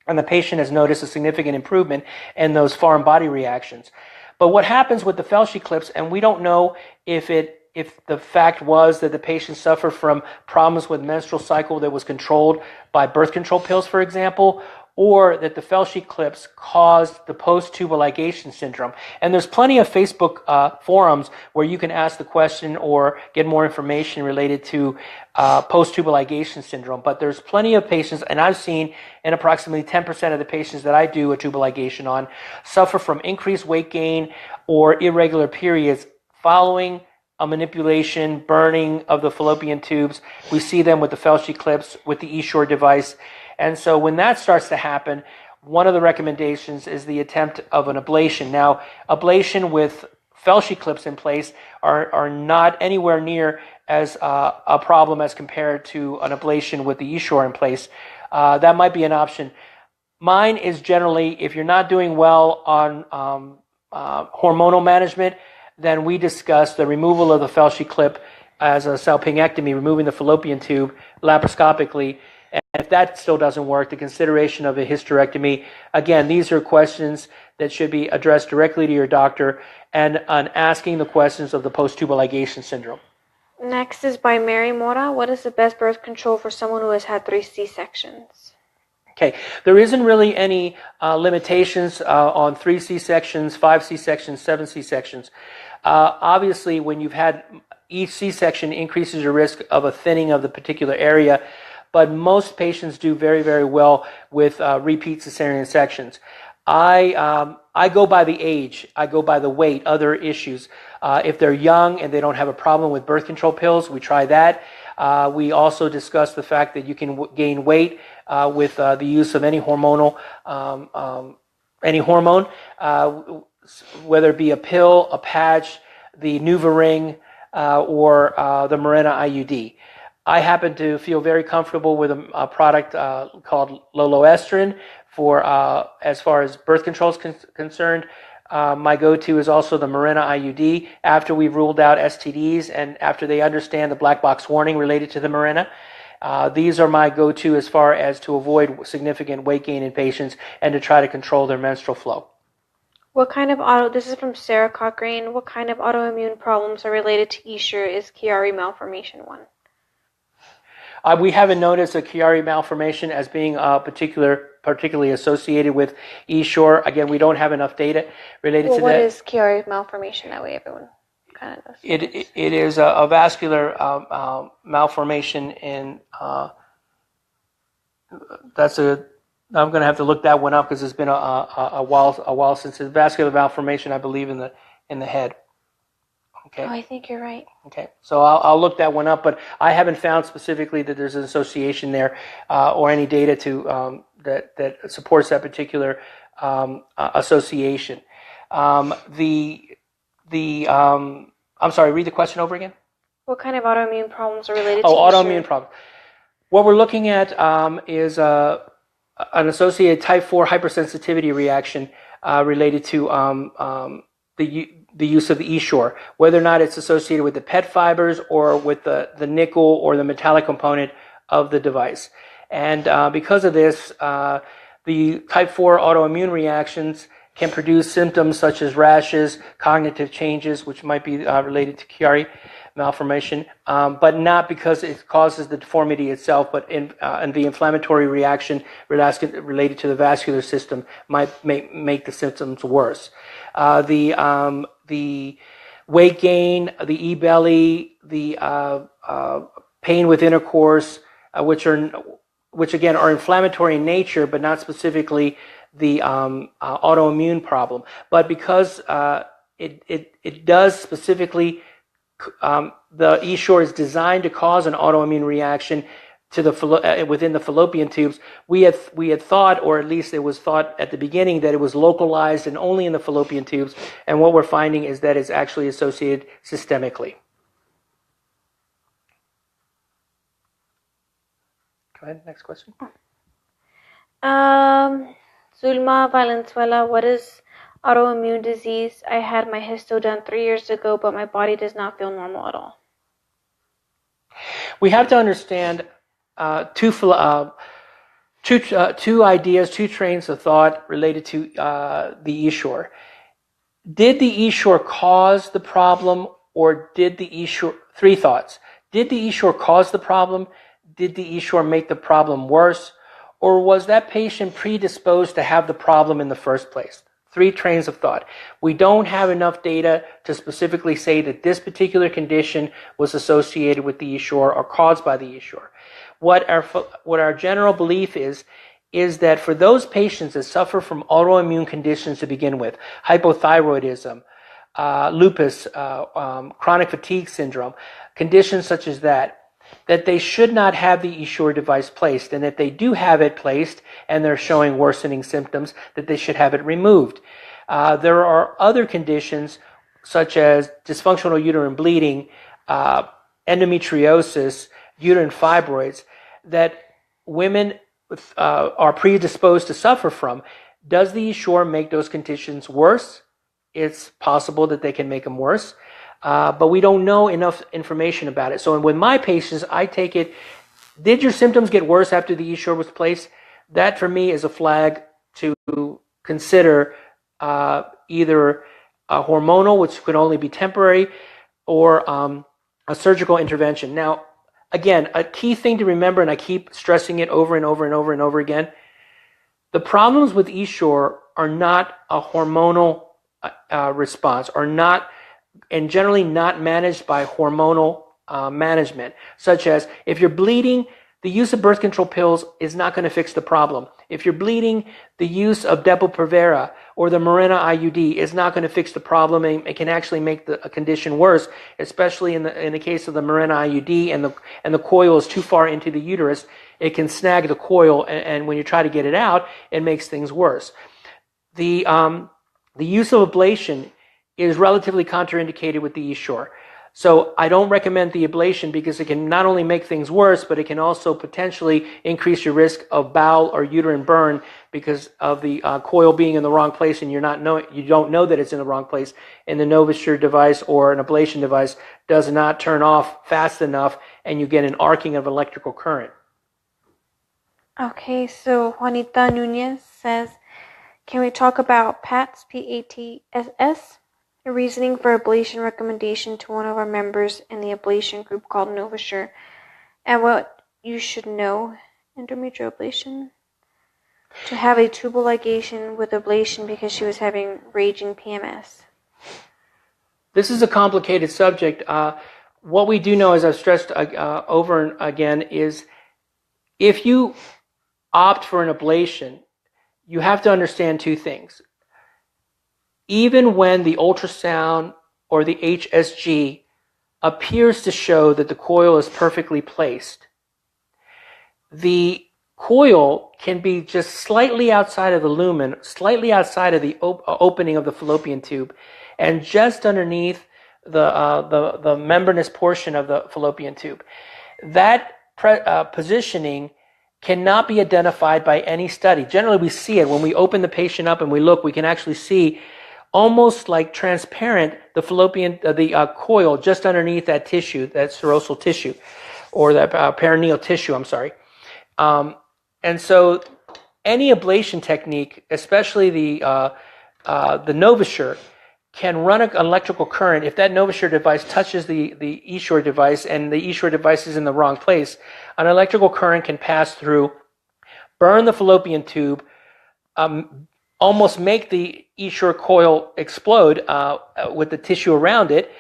and the patient has noticed a significant improvement in those foreign body reactions. But what happens with the Felshi clips, and we don't know if the fact was that the patient suffered from problems with menstrual cycle that was controlled by birth control pills, for example, or that the Felshi clips caused the post-tubal ligation syndrome. And there's plenty of Facebook forums where you can ask the question or get more information related to post-tubal ligation syndrome. But there's plenty of patients, and I've seen in approximately 10% of the patients that I do a tubal ligation on, suffer from increased weight gain or irregular periods following a manipulation, burning of the fallopian tubes. We see them with the Felshi clips, with the Esure device. And so when that starts to happen, one of the recommendations is the attempt of an ablation. Now, ablation with Felshi clips in place are not anywhere near as a problem as compared to an ablation with the Esure in place. That might be an option. Mine is generally, if you're not doing well on hormonal management, then we discuss the removal of the Felshi clip as a salpingectomy, removing the fallopian tube laparoscopically. And if that still doesn't work, the consideration of a hysterectomy. Again, these are questions that should be addressed directly to your doctor and on asking the questions of the post-tubal ligation syndrome. Next is by Mary Mora. What is the best birth control for someone who has had 3 C-sections? Okay, there isn't really any limitations on 3 C-sections, 5 C-sections, 7 C-sections. Obviously, when you've had each C-section increases your risk of a thinning of the particular area, but most patients do very, very well with repeat cesarean sections. I go by the age, I go by the weight, other issues. If they're young and they don't have a problem with birth control pills, we try that. We also discuss the fact that you can gain weight with the use of any hormonal, any hormone, whether it be a pill, a patch, the NuvaRing, or the Mirena IUD. I happen to feel very comfortable with a product called Loloestrin for as far as birth control is concerned. My go-to is also the Mirena IUD after we've ruled out STDs and after they understand the black box warning related to the Mirena. These are my go-to as far as to avoid significant weight gain in patients and to try to control their menstrual flow. What kind of this is from Sarah Cochrane, what kind of autoimmune problems are related to Esure? Is Chiari malformation one? We haven't noticed a Chiari malformation as being particularly associated with Esure. Again, we don't have enough data related to that. What is Chiari malformation? That way everyone kind of knows. It is a vascular malformation in, I'm going to have to look that one up because it's been a while since it's vascular malformation, I believe, in the head. Okay. Oh, I think you're right. Okay, so I'll look that one up, but I haven't found specifically that there's an association there or any data to that supports that particular association. I'm sorry, read the question over again. What kind of autoimmune problems are related to autoimmune problems. What we're looking at is an associated type 4 hypersensitivity reaction related to the use of the Esure, whether or not it's associated with the PET fibers or with the nickel or the metallic component of the device. And because of this, the type 4 autoimmune reactions can produce symptoms such as rashes, cognitive changes, which might be related to Chiari malformation, but not because it causes the deformity itself, but in the inflammatory reaction related to the vascular system might make the symptoms worse. The weight gain, the e-belly, the pain with intercourse, which again are inflammatory in nature, but not specifically the autoimmune problem. But because it does specifically, the Esure is designed to cause an autoimmune reaction to within the fallopian tubes. We had thought, or at least it was thought at the beginning, that it was localized and only in the fallopian tubes. And what we're finding is that it's actually associated systemically. Go ahead, next question. Zulma Valenzuela, what is autoimmune disease? I had my histo done 3 years ago, but my body does not feel normal at all. We have to understand two ideas, two trains of thought related to the Esure. Did the Esure cause the problem, or did the Esure? Three thoughts. Did the Esure cause the problem? Did the Esure make the problem worse? Or was that patient predisposed to have the problem in the first place? Three trains of thought. We don't have enough data to specifically say that this particular condition was associated with the Esure or caused by the Esure. What our general belief is that for those patients that suffer from autoimmune conditions to begin with, hypothyroidism, lupus, chronic fatigue syndrome, conditions such as that they should not have the Esure device placed, and if they do have it placed and they're showing worsening symptoms, that they should have it removed. There are other conditions such as dysfunctional uterine bleeding, endometriosis, uterine fibroids that women are predisposed to suffer from. Does the Esure make those conditions worse? It's possible that they can make them worse. But we don't know enough information about it. So with my patients, I take it, did your symptoms get worse after the Esure was placed? That for me is a flag to consider either a hormonal, which could only be temporary, or a surgical intervention. Now, again, a key thing to remember, and I keep stressing it over and over and over and over again, The problems with Esure are not a hormonal response, are not, and generally not managed by hormonal management, such as if you're bleeding, the use of birth control pills is not going to fix the problem. If you're bleeding, the use of Depo-Provera or the Mirena IUD is not going to fix the problem, and it can actually make the condition worse, especially in the case of the Mirena IUD and the coil is too far into the uterus. It can snag the coil, and when you try to get it out, it makes things worse. The use of ablation is relatively contraindicated with the Esure. So I don't recommend the ablation because it can not only make things worse, but it can also potentially increase your risk of bowel or uterine burn because of the coil being in the wrong place, and you don't know that it's in the wrong place. And the Novoa device or an ablation device does not turn off fast enough, and you get an arcing of electrical current. Okay, so Juanita Nunez says, can we talk about PATS, P-A-T-S-S? A reasoning for ablation recommendation to one of our members in the ablation group called Novoa, and what you should know, endometrial ablation, to have a tubal ligation with ablation because she was having raging PMS. This is a complicated subject. What we do know, as I've stressed over and again, is if you opt for an ablation, you have to understand two things. Even when the ultrasound or the HSG appears to show that the coil is perfectly placed, the coil can be just slightly outside of the lumen, slightly outside of the opening of the fallopian tube, and just underneath the membranous portion of the fallopian tube. That positioning cannot be identified by any study. Generally, we see it when we open the patient up and we look. We can actually see almost like transparent the fallopian, the coil just underneath that tissue, that serosal tissue, or that perineal tissue. I'm sorry. And so, any ablation technique, especially the Novoa, can run an electrical current. If that Novoa device touches the Esure device and the Esure device is in the wrong place, an electrical current can pass through, burn the fallopian tube, almost make the Esure coil explode with the tissue around it,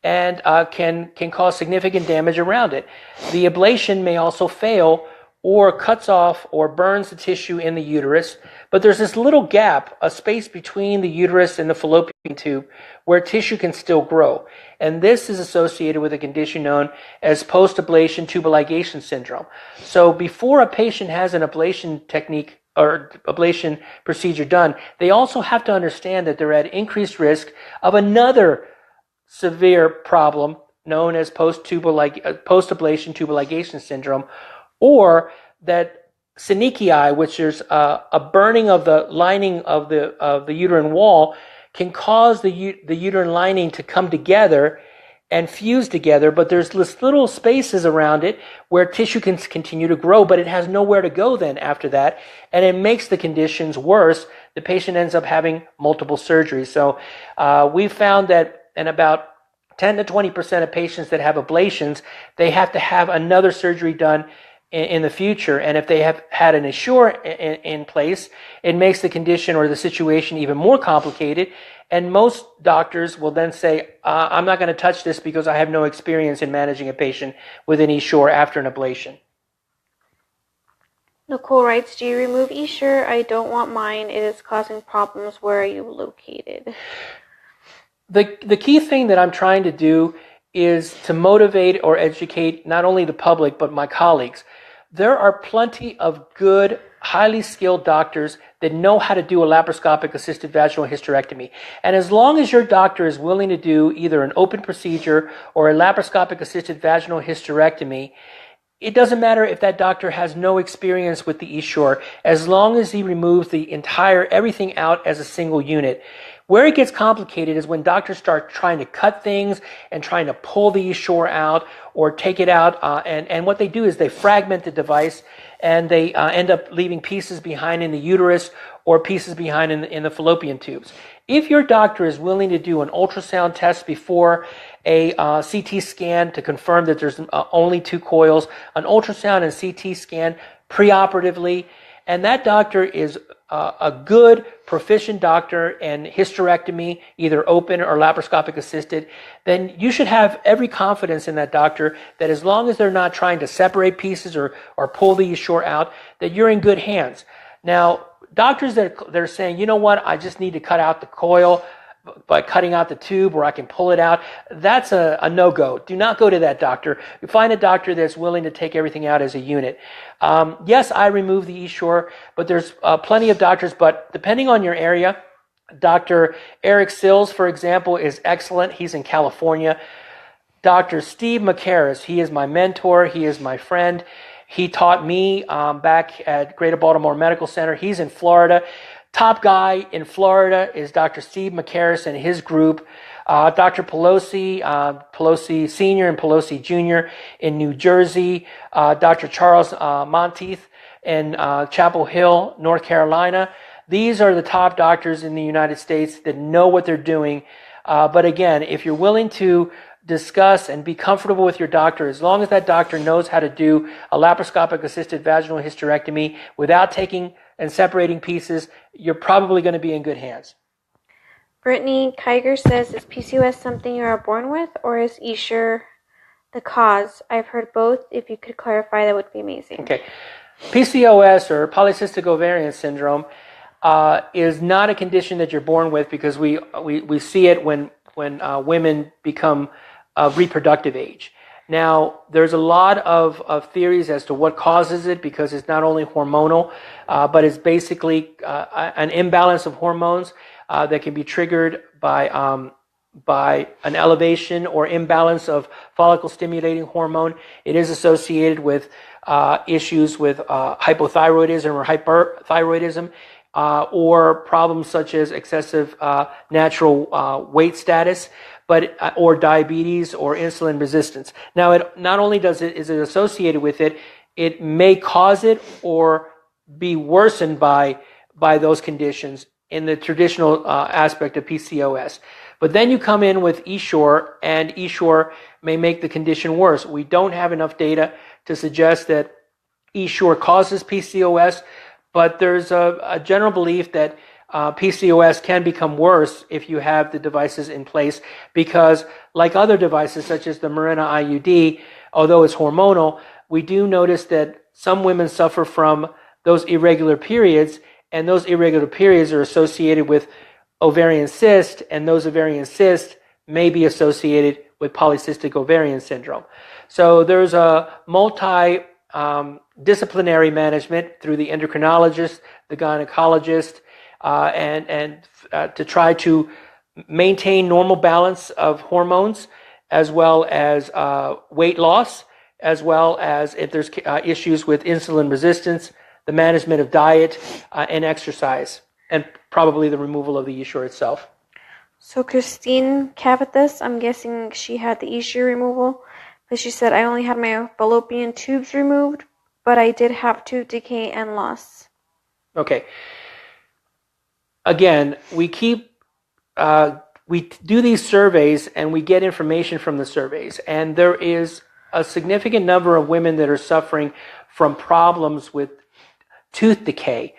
and can cause significant damage around it. The ablation may also fail or cuts off or burns the tissue in the uterus, but there's this little gap, a space between the uterus and the fallopian tube where tissue can still grow. And this is associated with a condition known as post-ablation tubal ligation syndrome. So before a patient has an ablation technique or ablation procedure done, they also have to understand that they're at increased risk of another severe problem known as post-ablation tubal ligation syndrome, or that synechia, which is a burning of the lining of the uterine wall, can cause the uterine lining to come together and fuse together, but there's this little spaces around it where tissue can continue to grow, but it has nowhere to go then after that, and it makes the conditions worse. The patient ends up having multiple surgeries. So we found that in about 10 to 20% of patients that have ablations, they have to have another surgery done in the future. And if they have had an Esure in place, it makes the condition or the situation even more complicated. And most doctors will then say, I'm not going to touch this because I have no experience in managing a patient with an Esure after an ablation. Nicole writes, do you remove Esure? I don't want mine. It is causing problems. Where are you located? The key thing that I'm trying to do is to motivate or educate not only the public, but my colleagues. There are plenty of good, highly skilled doctors that know how to do a laparoscopic assisted vaginal hysterectomy. And as long as your doctor is willing to do either an open procedure or a laparoscopic assisted vaginal hysterectomy, it doesn't matter if that doctor has no experience with the Esure, as long as he removes the entire everything out as a single unit. Where it gets complicated is when doctors start trying to cut things and trying to pull the Esure out or take it out. And what they do is they fragment the device and they end up leaving pieces behind in the uterus or pieces behind in the fallopian tubes. If your doctor is willing to do an ultrasound test before a CT scan to confirm that there's only two coils, an ultrasound and CT scan preoperatively, and that doctor is a good, proficient doctor in hysterectomy, either open or laparoscopic assisted, then you should have every confidence in that doctor that as long as they're not trying to separate pieces or pull the Esure out, that you're in good hands. Now, doctors that are saying, you know what, I just need to cut out the coil by cutting out the tube, or I can pull it out, that's a no-go. Do not go to that doctor. You find a doctor that's willing to take everything out as a unit. Yes, I remove the Esure, but there's plenty of doctors, but depending on your area, Dr. Eric Sills, for example, is excellent. He's in California. Dr. Steve McCarris, he is my mentor. He is my friend. He taught me back at Greater Baltimore Medical Center. He's in Florida. Top guy in Florida is Dr. Steve McCarris and his group. Dr. Pelosi, Pelosi Sr. and Pelosi Jr. in New Jersey. Dr. Charles Monteith in Chapel Hill, North Carolina. These are the top doctors in the United States that know what they're doing. But again, if you're willing to discuss and be comfortable with your doctor, as long as that doctor knows how to do a laparoscopic assisted vaginal hysterectomy without taking and separating pieces, you're probably going to be in good hands. Brittany Kiger says, is PCOS something you are born with, or is Esure the cause? I've heard both. If you could clarify, that would be amazing. Okay. PCOS, or polycystic ovarian syndrome, is not a condition that you're born with, because we see it when women become of reproductive age. Now, there's a lot of theories as to what causes it, because it's not only hormonal, but it's basically an imbalance of hormones that can be triggered by an elevation or imbalance of follicle-stimulating hormone. It is associated with issues with hypothyroidism or hyperthyroidism, or problems such as excessive natural weight status, or diabetes or insulin resistance. Now, it not only is it associated with it, it may cause it or be worsened by those conditions in the traditional aspect of PCOS. But then you come in with Esure, and Esure may make the condition worse. We don't have enough data to suggest that Esure causes PCOS, but there's a general belief that PCOS can become worse if you have the devices in place, because like other devices such as the Mirena IUD, although it's hormonal, we do notice that some women suffer from those irregular periods, and those irregular periods are associated with ovarian cyst, and those ovarian cysts may be associated with polycystic ovarian syndrome. So there's a multi-disciplinary management through the endocrinologist, the gynecologist, and to try to maintain normal balance of hormones, as well as weight loss, as well as if there's issues with insulin resistance, the management of diet and exercise, and probably the removal of the Esure itself. So Christine Cavathis, I'm guessing she had the Esure removal, but she said, I only had my fallopian tubes removed, but I did have tooth decay and loss. Okay. Again, we do these surveys, and we get information from the surveys, and there is a significant number of women that are suffering from problems with tooth decay,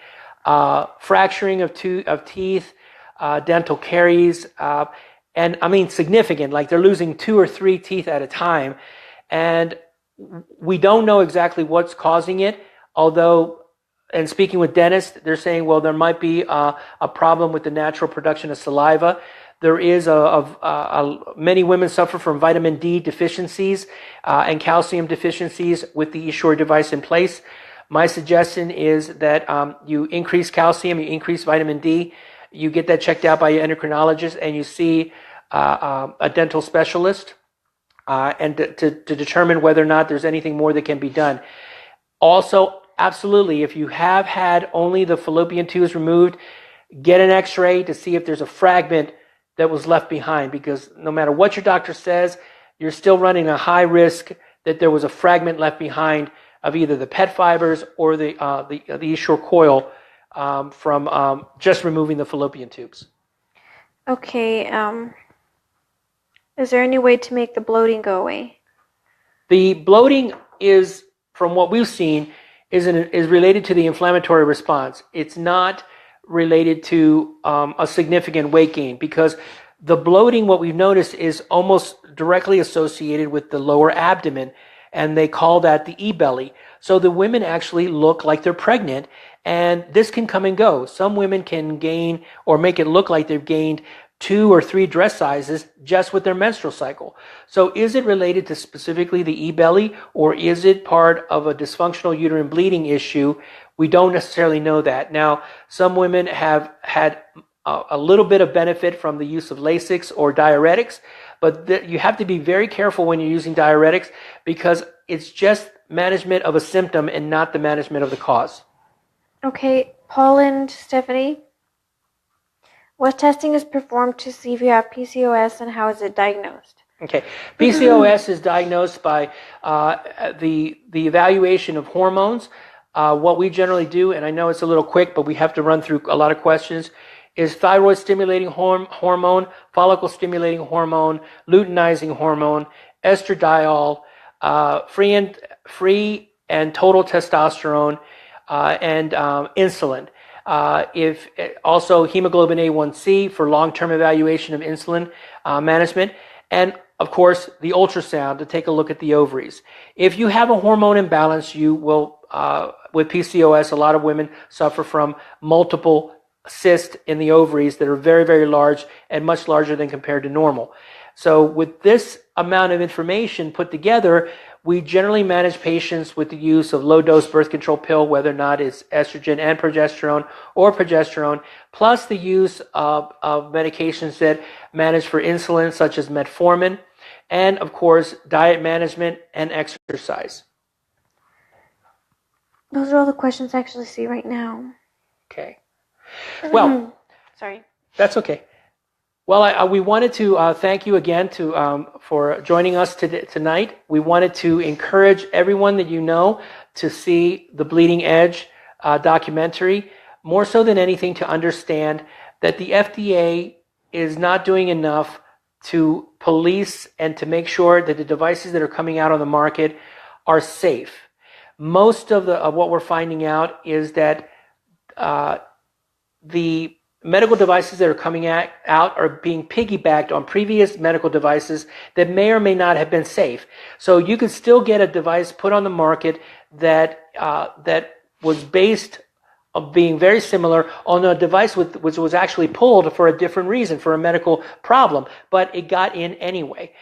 fracturing of teeth, dental caries, and I mean significant, like they're losing 2 or 3 teeth at a time, and we don't know exactly what's causing it, although, and speaking with dentists, they're saying, well, there might be a problem with the natural production of saliva. There is many women suffer from vitamin D deficiencies and calcium deficiencies with the Esure device in place. My suggestion is that you increase calcium, you increase vitamin D, you get that checked out by your endocrinologist, and you see a dental specialist and to determine whether or not there's anything more that can be done. Also, absolutely, if you have had only the fallopian tubes removed, get an x-ray to see if there's a fragment that was left behind, because no matter what your doctor says, you're still running a high risk that there was a fragment left behind of either the PET fibers or the Esure coil from just removing the fallopian tubes. Okay, is there any way to make the bloating go away? The bloating is, from what we've seen, is related to the inflammatory response. It's not related to a significant weight gain, because the bloating, what we've noticed, is almost directly associated with the lower abdomen, and they call that the E-belly. So the women actually look like they're pregnant, and this can come and go. Some women can gain or make it look like they've gained 2 or 3 dress sizes just with their menstrual cycle. So is it related to specifically the E-belly, or is it part of a dysfunctional uterine bleeding issue? We don't necessarily know that. Now, some women have had a little bit of benefit from the use of Lasix or diuretics, but you have to be very careful when you're using diuretics, because it's just management of a symptom and not the management of the cause. Okay, Paul and Stephanie, what testing is performed to see if you have PCOS, and how is it diagnosed? Okay, PCOS is diagnosed by the evaluation of hormones. What we generally do, and I know it's a little quick, but we have to run through a lot of questions, is thyroid stimulating hormone, follicle stimulating hormone, luteinizing hormone, estradiol, free and total testosterone, and insulin. If also hemoglobin A1C for long-term evaluation of insulin management, and of course the ultrasound to take a look at the ovaries. If you have a hormone imbalance, you will, with PCOS, a lot of women suffer from multiple cysts in the ovaries that are very, very large and much larger than compared to normal. So with this amount of information put together, we generally manage patients with the use of low-dose birth control pill, whether or not it's estrogen and progesterone, or progesterone, plus the use of medications that manage for insulin, such as metformin, and of course, diet management and exercise. Those are all the questions I actually see right now. Okay. Well, sorry. That's okay. Well, we wanted to thank you again for joining us tonight. We wanted to encourage everyone that you know to see the Bleeding Edge documentary, more so than anything to understand that the FDA is not doing enough to police and to make sure that the devices that are coming out on the market are safe. Most of what we're finding out is that the medical devices that are coming out are being piggybacked on previous medical devices that may or may not have been safe. So you could still get a device put on the market that was based on being very similar on a device which was actually pulled for a different reason, for a medical problem, but it got in anyway.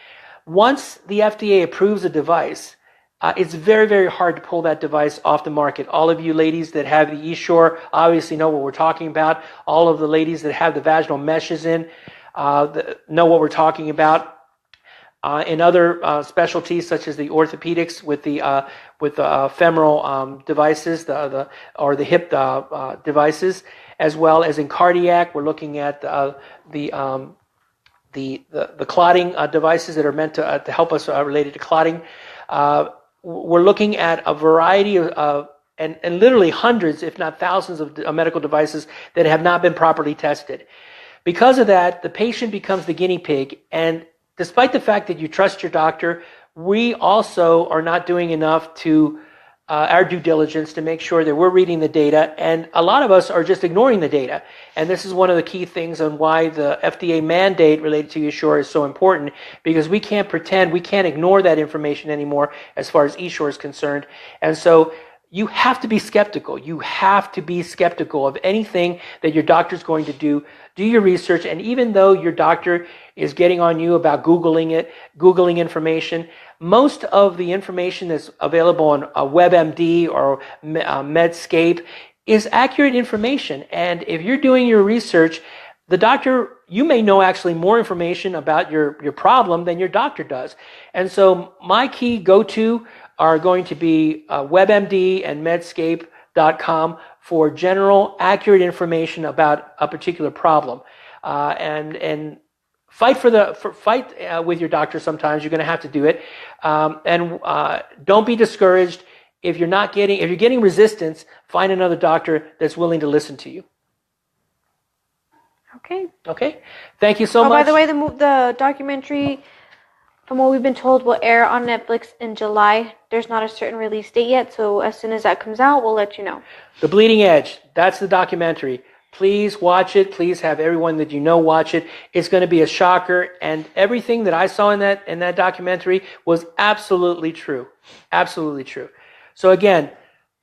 Once the FDA approves a device, it's very, very hard to pull that device off the market. All of you ladies that have the Esure obviously know what we're talking about. All of the ladies that have the vaginal meshes in know what we're talking about. In other specialties, such as the orthopedics with the femoral devices, or the hip devices, as well as in cardiac, we're looking at the clotting devices that are meant to help us related to clotting. We're looking at a variety of and literally hundreds, if not thousands, of medical devices that have not been properly tested. Because of that, the patient becomes the guinea pig, and despite the fact that you trust your doctor, we also are not doing enough to our due diligence to make sure that we're reading the data, and a lot of us are just ignoring the data. And this is one of the key things on why the FDA mandate related to Esure is so important, because we can't pretend, we can't ignore that information anymore as far as Esure is concerned. And so you have to be skeptical. You have to be skeptical of anything that your doctor's going to do. Do your research, and even though your doctor is getting on you about Googling information, most of the information that's available on WebMD or Medscape is accurate information. And if you're doing your research, the doctor, you may know actually more information about your problem than your doctor does. And so my key go-to are going to be WebMD and Medscape.com for general, accurate information about a particular problem. And fight with your doctor. Sometimes you're going to have to do it, and don't be discouraged if you're getting resistance. Find another doctor that's willing to listen to you. Okay. Thank you so much. By the way, the documentary, from what we've been told, will air on Netflix in July. There's not a certain release date yet, so as soon as that comes out, we'll let you know. The Bleeding Edge. That's the documentary. Please watch it. Please have everyone that you know watch it. It's going to be a shocker, and everything that I saw in that documentary was absolutely true. Absolutely true. So again,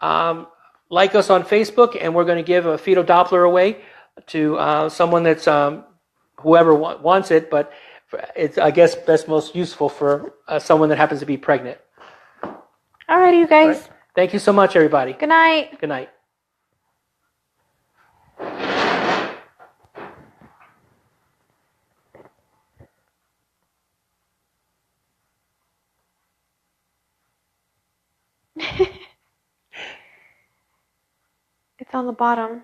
like us on Facebook, and we're going to give a fetal Doppler away to someone that's whoever wants it, but it's, I guess, best most useful for someone that happens to be pregnant. All right, you guys. Right. Thank you so much, everybody. Good night. Good night. It's on the bottom.